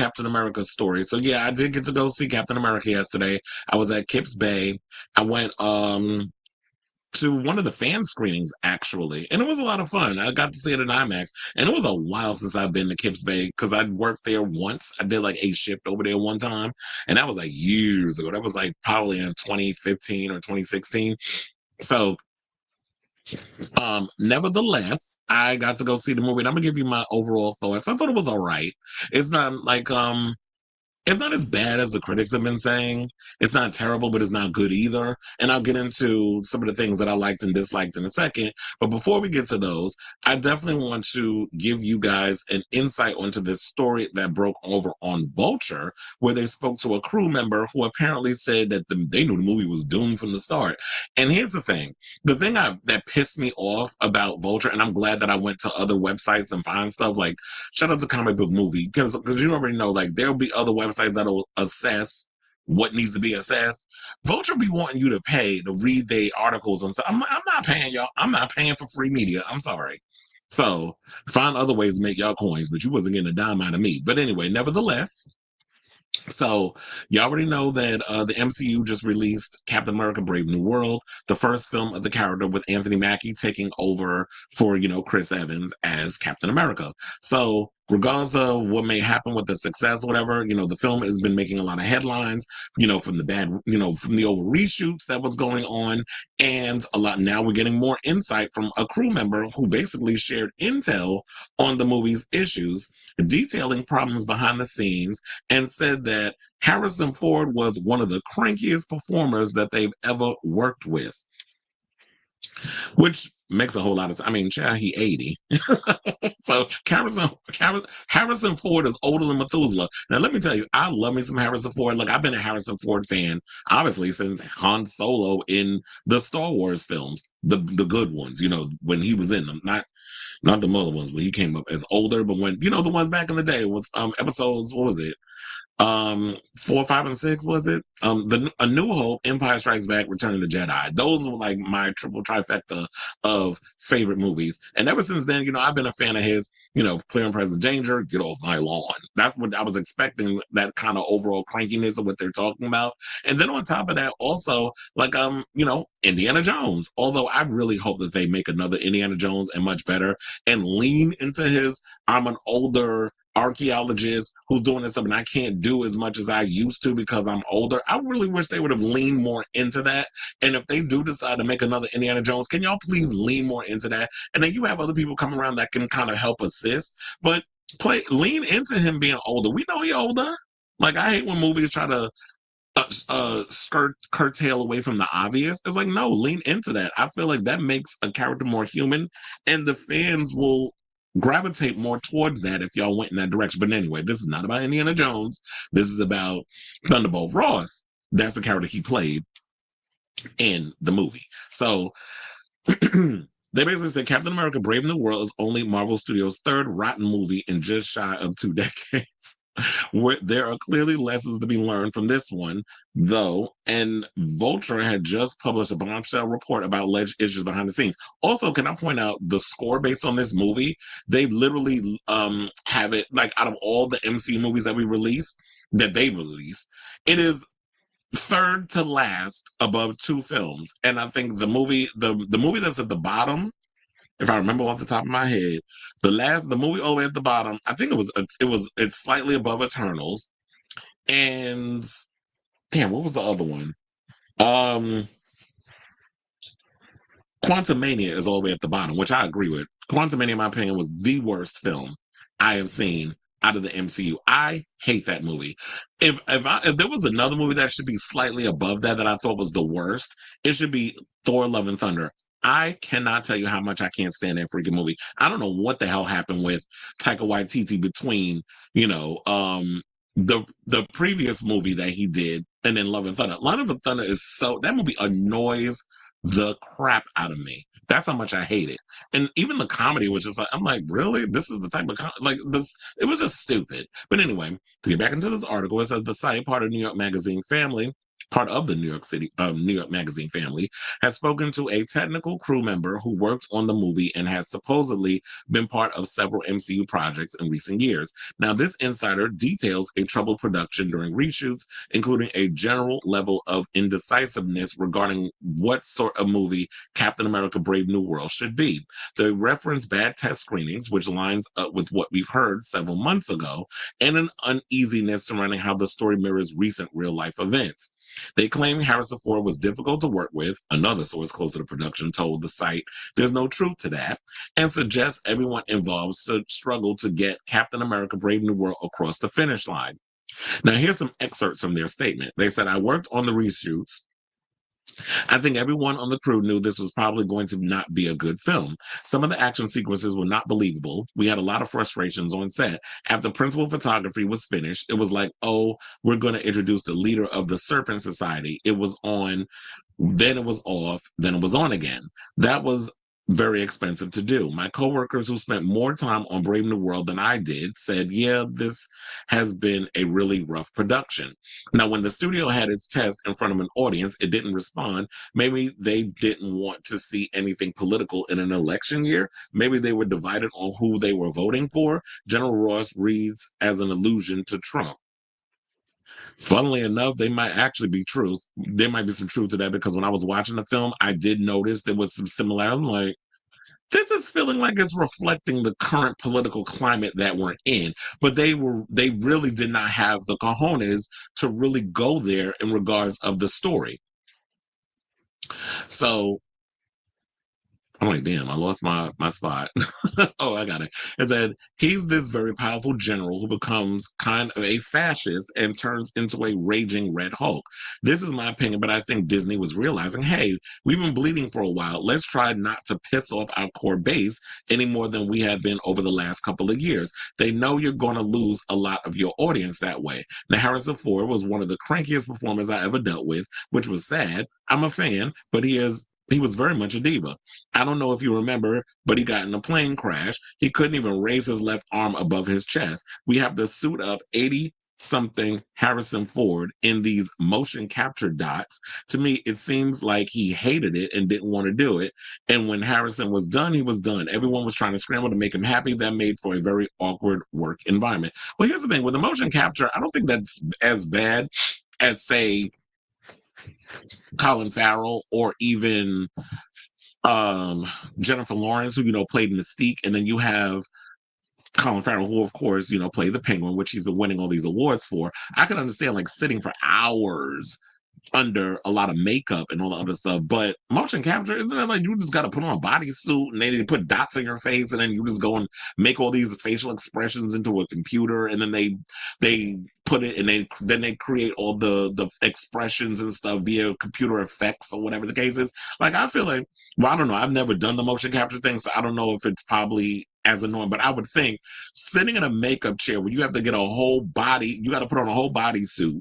Captain America's story. So yeah, I did get to go see Captain America yesterday. I was at Kips Bay. I went to one of the fan screenings actually, and it was a lot of fun. I got to see it in IMAX, and it was a while since I've been to Kips Bay because I'd worked there once. I did like a shift over there one time, and that was like years ago. That was like probably in 2015 or 2016. So nevertheless, I got to go see the movie, and I'm gonna give you my overall thoughts. I thought it was all right. It's not like it's not as bad as the critics have been saying. It's not terrible, but it's not good either. And I'll get into some of the things that I liked and disliked in a second. But before we get to those, I definitely want to give you guys an insight onto this story that broke over on Vulture, where they spoke to a crew member who apparently said that they knew the movie was doomed from the start. And here's the thing that pissed me off about Vulture, and I'm glad that I went to other websites and find stuff like, shout out to Comic Book Movie, because you already know, like, there'll be other websites that'll assess what needs to be assessed. Vulture be wanting you to pay to read their articles and stuff. I'm not paying y'all. I'm not paying for free media. I'm sorry. So find other ways to make y'all coins, but you wasn't getting a dime out of me. But anyway, nevertheless, so you already know that the MCU just released Captain America: Brave New World, the first film of the character with Anthony Mackie taking over for Chris Evans as Captain America. So regardless of what may happen with the success, whatever, the film has been making a lot of headlines, from the bad, from the over reshoots that was going on, and a lot. Now we're getting more insight from a crew member who basically shared intel on the movie's issues, detailing problems behind the scenes, and said that Harrison Ford was one of the crankiest performers that they've ever worked with, which makes a whole lot of sense. I mean, child, he 80. So Harrison Ford is older than Methuselah. Now, let me tell you, I love me some Harrison Ford. Look, I've been a Harrison Ford fan, obviously, since Han Solo in the Star Wars films, the good ones, when he was in them, not the other ones when he came up as older, but when, the ones back in the day with episodes, what was it? 4, 5, and 6, was it? A New Hope, Empire Strikes Back, Return of the Jedi. Those were like my triple trifecta of favorite movies. And ever since then, I've been a fan of his, Clear and Present Danger, Get Off My Lawn. That's what I was expecting, that kind of overall crankiness of what they're talking about. And then on top of that, also, like, Indiana Jones. Although I really hope that they make another Indiana Jones and much better and lean into his, I'm an older archaeologist who's doing this stuff and I can't do as much as I used to because I'm older. I really wish they would have leaned more into that. And if they do decide to make another Indiana Jones, can y'all please lean more into that? And then you have other people come around that can kind of help assist, but lean into him being older. We know he's older. Like, I hate when movies try to curtail away from the obvious. It's like, no, lean into that. I feel like that makes a character more human, and the fans will gravitate more towards that if y'all went in that direction. But anyway, this is not about Indiana Jones. This is about Thunderbolt Ross. That's the character he played in the movie. So they basically said Captain America: Brave New World is only Marvel Studios' third rotten movie in just shy of 2 decades. There are clearly lessons to be learned from this one, though, and Vulture had just published a Bombshell report about alleged issues behind the scenes. Also, can I point out the score based on this movie? They literally have it, like, out of all the MCU movies that they've released, it is third to last above 2 films. And I think the movie that's at the bottom, if I remember off the top of my head, the movie all the way at the bottom, I think it's slightly above Eternals. And damn, what was the other one? Quantumania is all the way at the bottom, which I agree with. Quantumania, in my opinion, was the worst film I have seen out of the MCU. I hate that movie. If there was another movie that should be slightly above that I thought was the worst, it should be Thor: Love and Thunder. I cannot tell you how much I can't stand that freaking movie. I don't know what the hell happened with Taika Waititi between, the previous movie that he did and then Love and Thunder. Love and Thunder that movie annoys the crap out of me. That's how much I hate it. And even the comedy was just like, I'm like, really? This is the type of like this. It was just stupid. But anyway, to get back into this article, it says the site, part of New York Magazine family, part of the New York Magazine family, has spoken to a technical crew member who worked on the movie and has supposedly been part of several MCU projects in recent years. Now, this insider details a troubled production during reshoots, including a general level of indecisiveness regarding what sort of movie Captain America Brave New World should be. They reference bad test screenings, which lines up with what we've heard several months ago, and an uneasiness surrounding how the story mirrors recent real life events. They claim Harrison Ford was difficult to work with. Another source close to the production told the site there's no truth to that, and suggests everyone involved struggled to get Captain America Brave New World across the finish line. Now, here's some excerpts from their statement. They said, I worked on the reshoots. I think everyone on the crew knew this was probably going to not be a good film. Some of the action sequences were not believable. We had a lot of frustrations on set. After principal photography was finished, it was like, oh, we're going to introduce the leader of the Serpent Society. It was on, then it was off, then it was on again. That was very expensive to do. My coworkers who spent more time on Brave New World than I did said, yeah, this has been a really rough production. Now, when the studio had its test in front of an audience, it didn't respond. Maybe they didn't want to see anything political in an election year. Maybe they were divided on who they were voting for. General Ross reads as an allusion to Trump. Funnily enough, they might actually be truth. There might be some truth to that, because when I was watching the film, I did notice there was some similarity. I'm like, this is feeling like it's reflecting the current political climate that we're in. But they really did not have the cojones to really go there in regards of the story. So I'm like, damn, I lost my spot. Oh, I got it. It said he's this very powerful general who becomes kind of a fascist and turns into a raging Red Hulk. This is my opinion, but I think Disney was realizing, hey, we've been bleeding for a while. Let's try not to piss off our core base any more than we have been over the last couple of years. They know you're going to lose a lot of your audience that way. Now, Harrison Ford was one of the crankiest performers I ever dealt with, which was sad. I'm a fan, but he was very much a diva. I don't know if you remember, but he got in a plane crash. He couldn't even raise his left arm above his chest. We have to suit up 80 something Harrison Ford in these motion capture dots. To me, it seems like he hated it and didn't want to do it. And when Harrison was done, he was done. Everyone was trying to scramble to make him happy. That made for a very awkward work environment. Well, here's the thing with the motion capture, I don't think that's as bad as, say, Colin Farrell or even Jennifer Lawrence, who played Mystique, and then you have Colin Farrell, who of course played the Penguin, which he's been winning all these awards for. I can understand like sitting for hours under a lot of makeup and all the other stuff, but motion capture, isn't it like you just got to put on a bodysuit and they put dots in your face and then you just go and make all these facial expressions into a computer, and then they put it, and then they create all the expressions and stuff via computer effects or whatever the case is. Like, I feel like, well, I don't know, I've never done the motion capture thing, so I don't know if it's probably as annoying, but I would think sitting in a makeup chair where you have to get a whole body, you got to put on a whole bodysuit.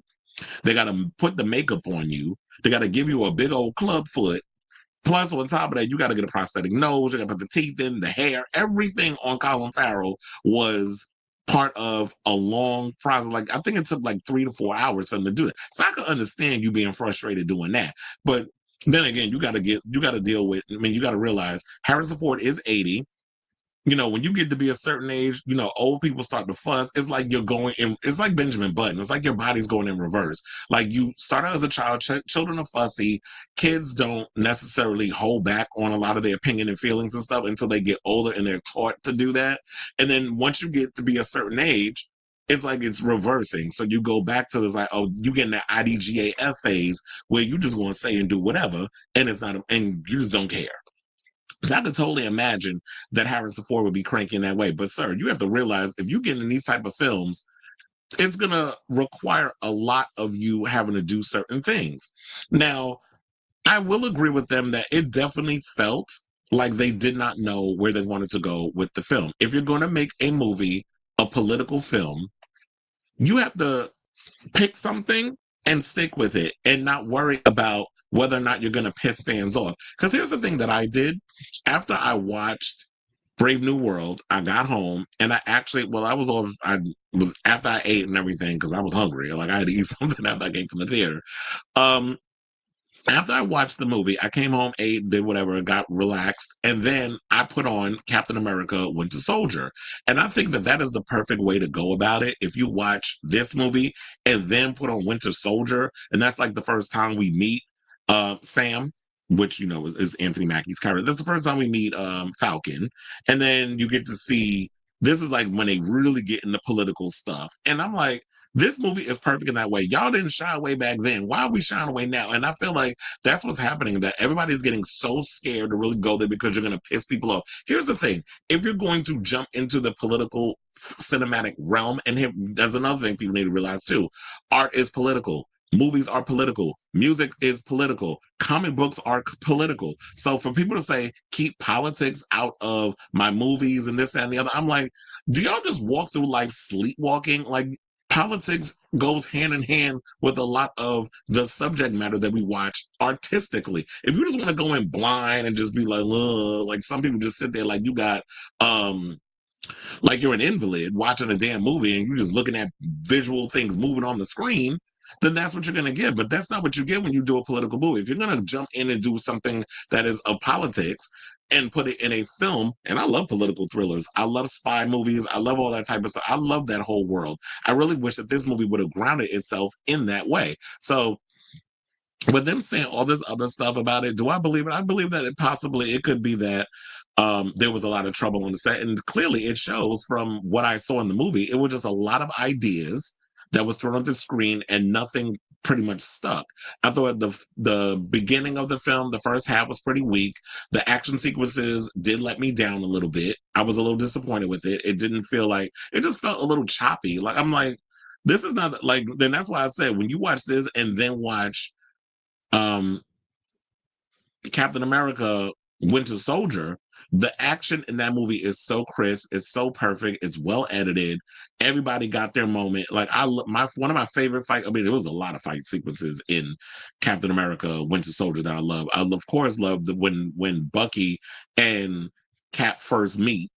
They got to put the makeup on you. They got to give you a big old club foot. Plus, on top of that, you got to get a prosthetic nose. You got to put the teeth in, the hair. Everything on Colin Farrell was part of a long process. Like, I think it took like 3 to 4 hours for them to do it. So I can understand you being frustrated doing that. But then again, you got to deal with, I mean, you got to realize Harrison Ford is 80. When you get to be a certain age, old people start to fuss. It's like you're going in, it's like Benjamin Button. It's like your body's going in reverse. Like, you start out as a child, children are fussy. Kids don't necessarily hold back on a lot of their opinion and feelings and stuff until they get older and they're taught to do that. And then once you get to be a certain age, it's like it's reversing. So you go back to this, like, oh, you get in that IDGAF phase where you just going to say and do whatever, and it's not, and you just don't care. So I could totally imagine that Harrison Ford would be cranky in that way. But sir, you have to realize if you get in these type of films, it's going to require a lot of you having to do certain things. Now, I will agree with them that it definitely felt like they did not know where they wanted to go with the film. If you're going to make a movie, a political film, you have to pick something and stick with it and not worry about whether or not you're going to piss fans off. Because here's the thing that I did after I watched Brave New World. I got home and I actually, well, I was after I ate and everything because I was hungry. Like I had to eat something after I came from the theater. Um, After I watched the movie, I came home, ate, did whatever, got relaxed, and then I put on Captain America Winter Soldier. And I think that that is the perfect way to go about it. If you watch this movie and then put on Winter Soldier, and that's like the first time we meet Sam, which, you know, is Anthony Mackie's character. That's the first time we meet Falcon. And then you get to see, this is like when they really get into political stuff. And I'm like, this movie is perfect in that way. Y'all didn't shy away back then. Why are we shying away now? And I feel like that's what's happening, that everybody's getting so scared to really go there because you're going to piss people off. Here's the thing. If you're going to jump into the political cinematic realm, and here, there's another thing people need to realize too. Art is political. Movies are political. Music is political. Comic books are political. So for people to say, keep politics out of my movies and this, that, and the other, I'm like, do y'all just walk through life sleepwalking? Like, politics goes hand in hand with a lot of the subject matter that we watch artistically. If you just want to go in blind and just be like some people just sit there like you got like you're an invalid watching a damn movie and you're just looking at visual things moving on the screen, then that's what you're going to get. But that's not what you get when you do a political movie. If you're going to jump in and do something that is of politics and put it in a film, and I love political thrillers, I love spy movies, I love all that type of stuff, I love that whole world. I really wish that this movie would have grounded itself in that way. So with them saying all this other stuff about it, do I believe it? I believe that it could be that there was a lot of trouble on the set, and clearly it shows from what I saw in the movie. It was just a lot of ideas that was thrown on the screen, and nothing pretty much stuck. I thought the beginning of the film, the first half was pretty weak. The action sequences did let me down a little bit. I was a little disappointed with it. It didn't feel like, it just felt a little choppy. Like I'm like, this is not like. Then that's why I said when you watch this and then watch um Captain America Winter Soldier, the action in that movie is so crisp, it's so perfect, it's well edited. Everybody got their moment. Like my one of my favorite fight. I mean, there was a lot of fight sequences in Captain America Winter Soldier that I love. I of course love when Bucky and Cap first meet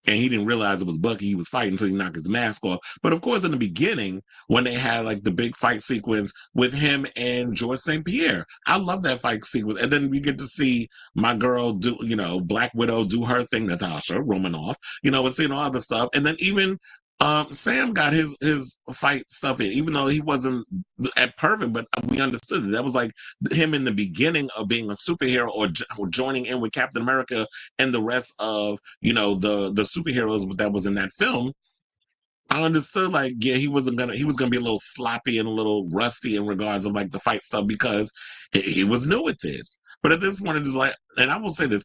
and he didn't realize it was Bucky he was fighting until he knocked his mask off. But of course, in the beginning, when they had like the big fight sequence with him and George St. Pierre, I love that fight sequence. And then we get to see my girl do, you know, Black Widow do her thing, Natasha Romanoff, you know, and seeing all other stuff. And then even Sam got his fight stuff in, even though he wasn't at perfect, but we understood it. That was like him in the beginning of being a superhero or joining in with Captain America and the rest of, you know, the superheroes that was in that film. I understood, like, yeah, he was gonna be a little sloppy and a little rusty in regards of like the fight stuff because he was new at this. But at this point, it is like, and I will say this: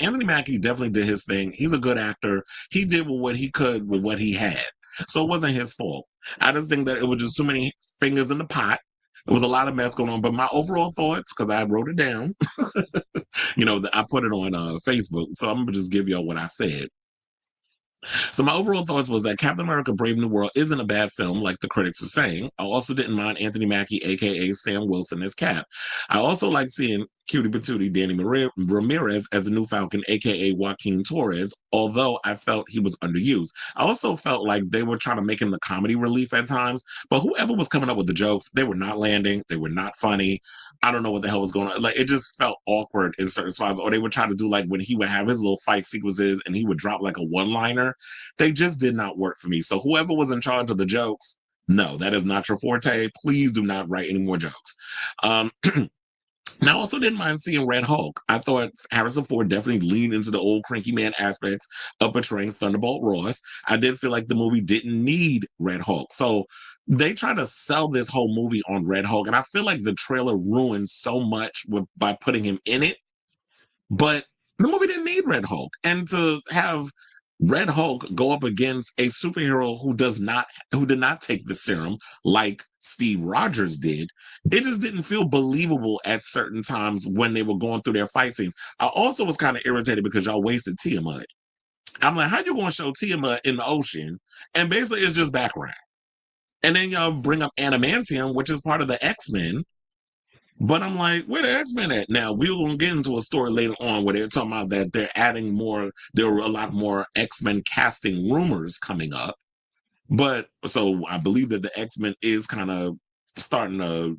Anthony Mackie definitely did his thing. He's a good actor. He did what he could with what he had, so it wasn't his fault. I just think that it was just too many fingers in the pot. It was a lot of mess going on. But my overall thoughts, because I wrote it down, you know, I put it on Facebook, so I'm gonna just give y'all what I said. So my overall thoughts was that Captain America: Brave New World isn't a bad film, like the critics are saying. I also didn't mind Anthony Mackie, aka Sam Wilson, as Cap. I also like seeing Cutie Patootie Danny Ramirez as the new Falcon, aka Joaquin Torres, although I felt he was underused. I also felt like they were trying to make him the comedy relief at times, but whoever was coming up with the jokes, they were not landing, they were not funny. I don't know what the hell was going on. Like, it just felt awkward in certain spots, or they would try to do like when he would have his little fight sequences and he would drop like a one-liner. They just did not work for me. So whoever was in charge of the jokes, no, that is not your forte. Please do not write any more jokes. And I also didn't mind seeing Red Hulk. I thought Harrison Ford definitely leaned into the old cranky man aspects of portraying Thunderbolt Ross. I did feel like the movie didn't need Red Hulk. So they try to sell this whole movie on Red Hulk. And I feel like the trailer ruined so much by putting him in it. But the movie didn't need Red Hulk. And to have Red Hulk go up against a superhero who did not take the serum like Steve Rogers did, it just didn't feel believable at certain times when they were going through their fight scenes. I also was kind of irritated because y'all wasted Tiamat. I'm like, how you going to show Tiamat in the ocean? And basically it's just background. And then y'all bring up Adamantium, which is part of the X-Men, But I'm like, where the X-Men at? Now, we're going to get into a story later on where they're talking about that they're adding more, there are a lot more X-Men casting rumors coming up. But so I believe that the X-Men is kind of starting to,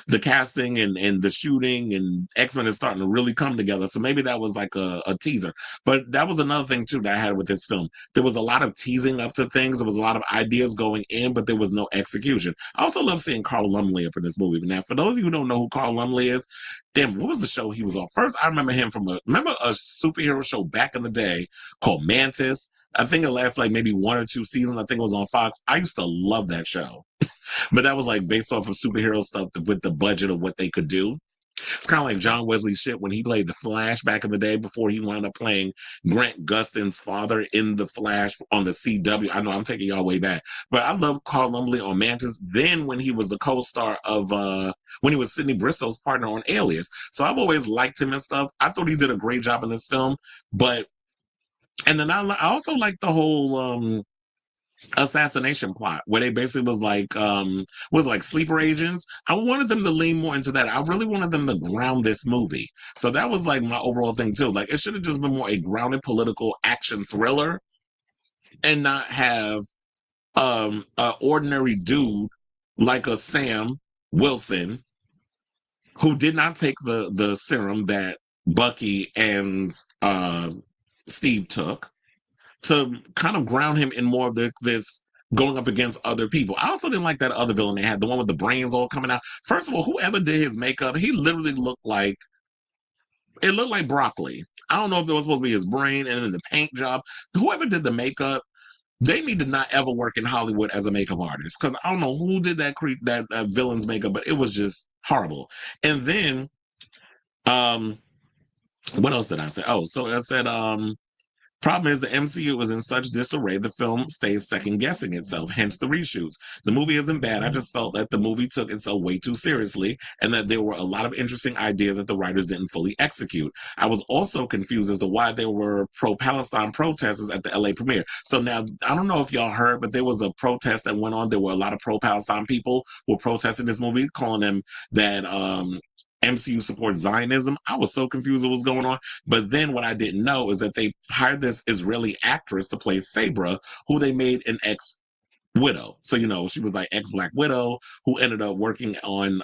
the casting and the shooting and X-Men is starting to really come together. So maybe that was like a teaser. But that was another thing too that I had with this film. There was a lot of teasing up to things. There was a lot of ideas going in, but there was no execution. I also love seeing Carl Lumley up in this movie. Now, for those of you who don't know who Carl Lumley is, damn, what was the show he was on? First, I remember him from remember a superhero show back in the day called Mantis. I think it lasted like maybe 1 or 2 seasons. I think it was on Fox. I used to love that show, but that was like based off of superhero stuff with the budget of what they could do. It's kind of like John Wesley Shipp when he played the Flash back in the day before he wound up playing Grant Gustin's father in the Flash on the CW. I know I'm taking y'all way back, but I love Carl Lumbly on Mantis. Then when he was the co-star of when he was Sidney Bristow's partner on Alias, so I've always liked him and stuff. I thought he did a great job in this film, but and then I also like the whole assassination plot where they basically was like sleeper agents. I wanted them to lean more into that. I really wanted them to ground this movie. So that was like my overall thing too. Like it should have just been more a grounded political action thriller and not have a ordinary dude like a Sam Wilson who did not take the serum that Bucky and Steve took, to kind of ground him in more of this going up against other people. I also didn't like that other villain they had, the one with the brains all coming out. First of all, whoever did his makeup, he literally looked like broccoli. I don't know if it was supposed to be his brain and then the paint job. Whoever did the makeup, they need to not ever work in Hollywood as a makeup artist because I don't know who did that villain's makeup, but it was just horrible. And then, what else did I say? Oh, so I said, problem is, the MCU is in such disarray, the film stays second guessing itself, hence the reshoots. The movie isn't bad. I just felt that the movie took itself way too seriously and that there were a lot of interesting ideas that the writers didn't fully execute. I was also confused as to why there were pro-Palestine protesters at the LA premiere. So now, I don't know if y'all heard, but there was a protest that went on. There were a lot of pro-Palestine people who were protesting this movie, calling them that MCU supports Zionism. I was so confused what was going on. But then what I didn't know is that they hired this Israeli actress to play Sabra, who they made an ex-widow. So, she was like ex-Black Widow, who ended up working on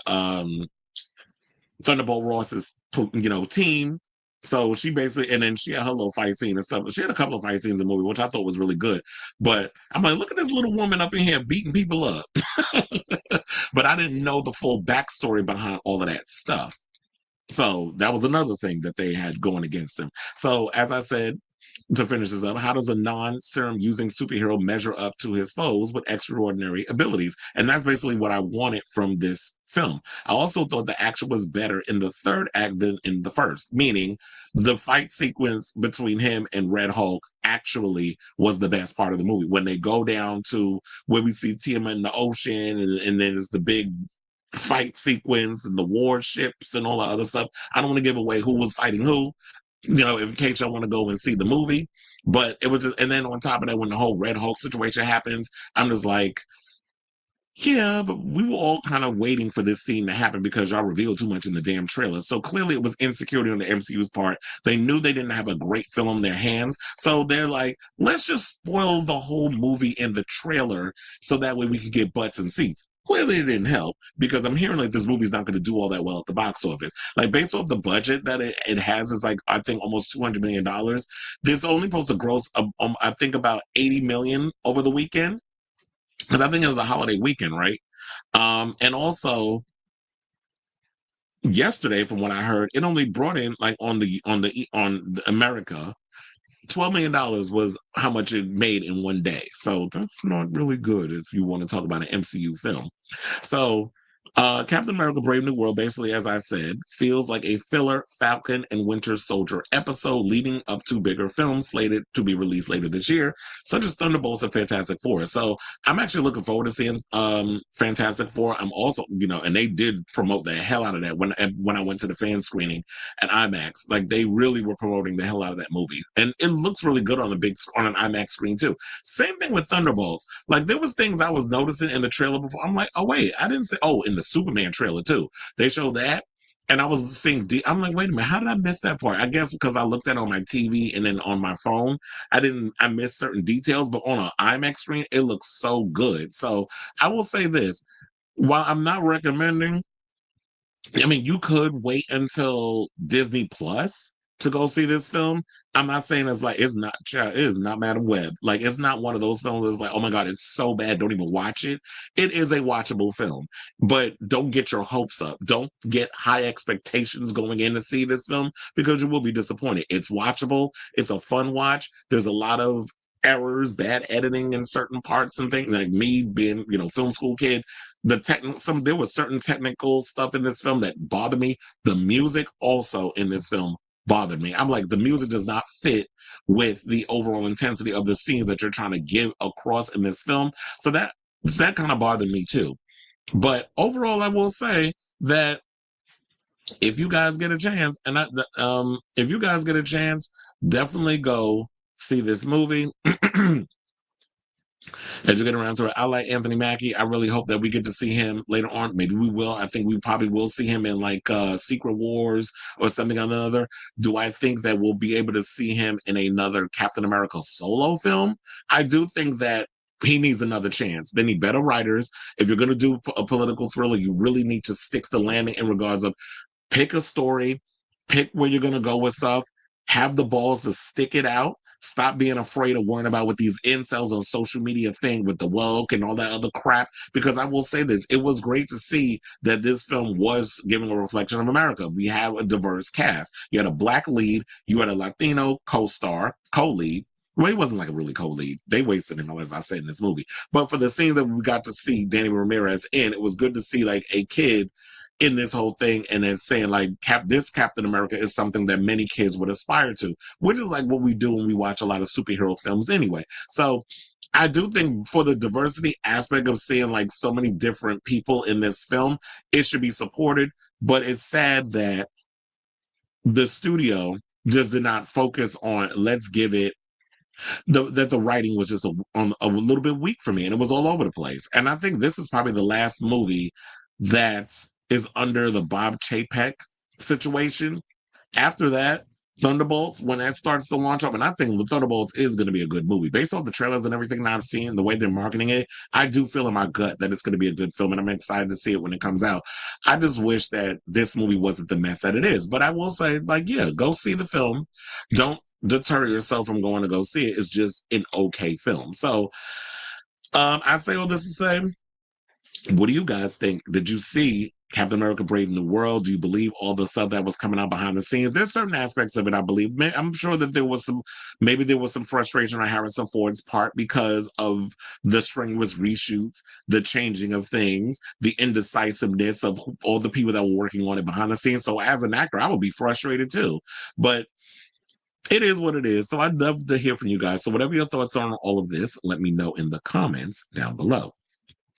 Thunderbolt Ross's, team. So she basically, and then she had her little fight scene and stuff. She had a couple of fight scenes in the movie, which I thought was really good. But I'm like, look at this little woman up in here beating people up. But I didn't know the full backstory behind all of that stuff. So that was another thing that they had going against them. So as I said, to finish this up, how does a non-serum using superhero measure up to his foes with extraordinary abilities? And that's basically what I wanted from this film. I also thought the action was better in the third act than in the first, meaning the fight sequence between him and Red Hulk actually was the best part of the movie. When they go down to where we see Tiamat in the ocean, and then there's the big fight sequence and the warships and all the other stuff. I don't want to give away who was fighting who, in case y'all want to go and see the movie. But it was just, and then on top of that, when the whole Red Hulk situation happens, I'm just like, yeah, but we were all kind of waiting for this scene to happen because y'all revealed too much in the damn trailer. So clearly it was insecurity on the MCU's part. They knew they didn't have a great film in their hands. So they're like, let's just spoil the whole movie in the trailer so that way we can get butts and seats. Clearly it didn't help because I'm hearing like this movie's not going to do all that well at the box office. Like based off the budget that it has is like, I think almost $200 million. This only supposed to gross, I think about 80 million over the weekend. Because I think it was a holiday weekend, right? And also yesterday, from what I heard, it only brought in like on America, $12 million was how much it made in one day. So that's not really good if you want to talk about an MCU film. So Captain America Brave New World, basically, as I said, feels like a filler Falcon and Winter Soldier episode leading up to bigger films slated to be released later this year, such as Thunderbolts and Fantastic Four. So I'm actually looking forward to seeing Fantastic Four. I'm also, and they did promote the hell out of that when I went to the fan screening at IMAX. Like they really were promoting the hell out of that movie. And it looks really good on an IMAX screen too. Same thing with Thunderbolts. Like there was things I was noticing in the trailer before. I'm like, oh wait, I didn't say, oh, in the Superman trailer too. They showed that. And I was seeing, I'm like, wait a minute, how did I miss that part? I guess because I looked at it on my TV and then on my phone, I missed certain details, but on an IMAX screen, it looks so good. So I will say this, while I'm not recommending, I mean, you could wait until Disney Plus to go see this film. I'm not saying it's like it is not Madam Web. Like it's not one of those films that's like, oh my God, it's so bad, don't even watch it. It is a watchable film, but don't get your hopes up. Don't get high expectations going in to see this film because you will be disappointed. It's watchable. It's a fun watch. There's a lot of errors, bad editing in certain parts and things. Like me being, film school kid, there was certain technical stuff in this film that bothered me. The music also in this film bothered me. I'm like, the music does not fit with the overall intensity of the scenes that you're trying to give across in this film. So that kind of bothered me too. But overall, I will say that if you guys get a chance, if you guys get a chance, definitely go see this movie. As you get around to it, I like Anthony Mackie. I really hope that we get to see him later on. Maybe we will. I think we probably will see him in like Secret Wars or something or another. Do I think that we'll be able to see him in another Captain America solo film? I do think that he needs another chance. They need better writers. If you're going to do a political thriller, you really need to stick the landing in regards of pick a story, pick where you're going to go with stuff, have the balls to stick it out. Stop being afraid of worrying about what these incels on social media think with the woke and all that other crap. Because I will say this, it was great to see that this film was giving a reflection of America. We have a diverse cast. You had a black lead, you had a Latino co-lead. Well, he wasn't like a really co-lead. They wasted him, as I said in this movie. But for the scenes that we got to see Danny Ramirez in, it was good to see like a kid in this whole thing and then saying like this Captain America is something that many kids would aspire to, which is like what we do when we watch a lot of superhero films anyway. So I do think for the diversity aspect of seeing like so many different people in this film, it should be supported. But it's sad that the studio just did not focus on let's give it that the writing was just a little bit weak for me and it was all over the place. And I think this is probably the last movie that is under the Bob Chapek situation. After that, Thunderbolts, when that starts to launch up, and I think the Thunderbolts is going to be a good movie. Based off the trailers and everything that I've seen, the way they're marketing it, I do feel in my gut that it's going to be a good film, and I'm excited to see it when it comes out. I just wish that this movie wasn't the mess that it is. But I will say, like, yeah, go see the film. Don't deter yourself from going to go see it. It's just an okay film. So I say all this to say, what do you guys think? Did you see Captain America Brave New World? Do you believe all the stuff that was coming out behind the scenes? There's certain aspects of it I believe. I'm sure that maybe there was some frustration on Harrison Ford's part because of the strenuous reshoots, the changing of things, the indecisiveness of all the people that were working on it behind the scenes. So as an actor, I would be frustrated too. But it is what it is. So I'd love to hear from you guys. So whatever your thoughts are on all of this, let me know in the comments down below.